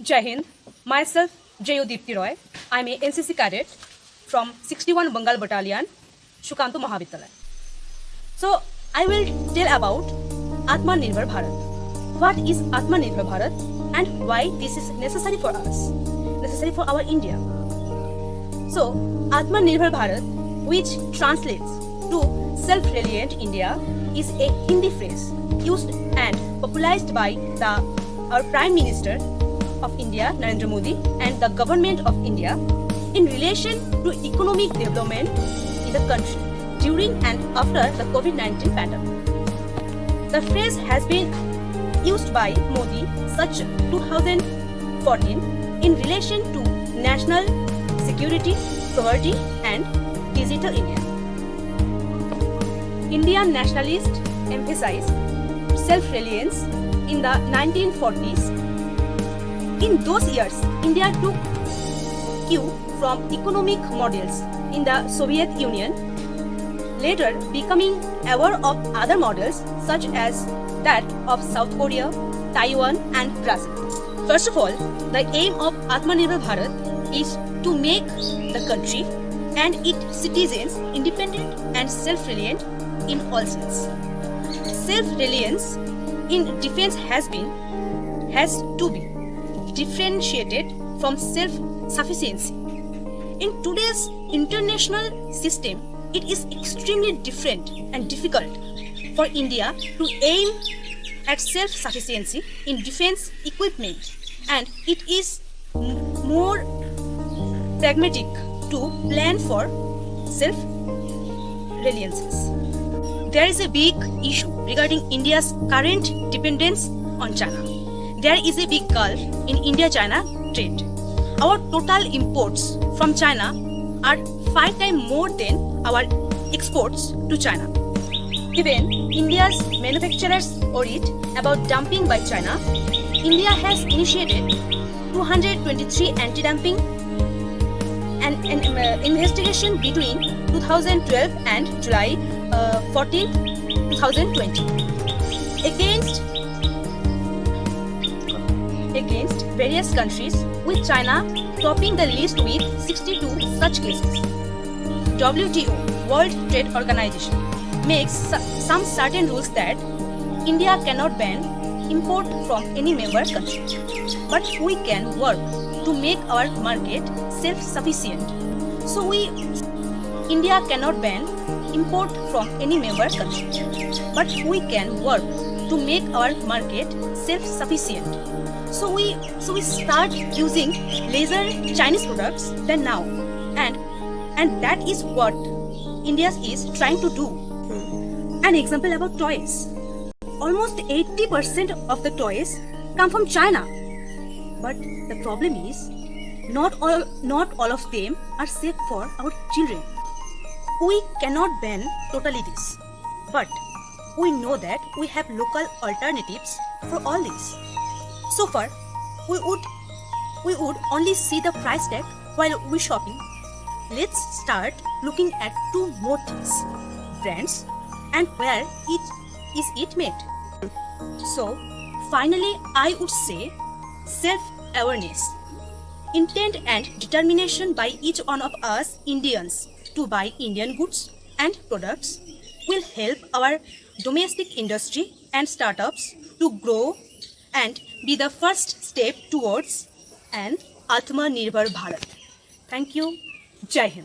Jai Hind. Myself, J.O. Deepti Roy. I am a NCC cadet from 61 Bengal Battalion, Shukanto Mahavidyalaya. So, I will tell about Atmanirbhar Bharat. What is Atmanirbhar Bharat and why this is necessary for us, necessary for our India. So, Atmanirbhar Bharat, which translates to self-reliant India, is a Hindi phrase used and popularized by our Prime Minister of India, Narendra Modi, and the Government of India in relation to economic development in the country during and after the COVID-19 pandemic. The phrase has been used by Modi such 2014 in relation to national security, poverty, and digital India. Indian nationalists emphasized self-reliance in the 1940s. In those years, India took cue from economic models in the Soviet Union, later becoming aware of other models such as that of South Korea, Taiwan, and Brazil. First of all, the aim of Atmanirbhar Bharat is to make the country and its citizens independent and self-reliant in all sense. Self-reliance in defense has to be differentiated from self-sufficiency. In today's international system, it is extremely different and difficult for India to aim at self-sufficiency in defense equipment, and it is more pragmatic to plan for self-reliances. There is a big issue regarding India's current dependence on China. There is a big gulf in India-China trade. Our total imports from China are 5 times more than our exports to China. Even India's manufacturers worried about dumping by China. India has initiated 223 anti-dumping and investigation between 2012 and July 14, 2020 against various countries, with China topping the list with 62 such cases. WTO, World Trade Organization, makes some certain rules that India cannot ban import from any member country, but we can work to make our market self-sufficient. So India cannot ban import from any member country, but we can work to make our market self-sufficient. So we start using lesser Chinese products than now, and that is what India is trying to do. An example about toys. Almost 80% of the toys come from China, but the problem is not all of them are safe for our children. We cannot ban totally this, but we know that we have local alternatives for all this. So far, we would only see the price tag while we shopping. Let's start looking at 2 more things: brands and where is it made. So, finally, I would say self-awareness, intent and determination by each one of us Indians to buy Indian goods and products will help our domestic industry and startups to grow and be the first step towards an Atmanirbhar Bharat. Thank you. Jai Hind.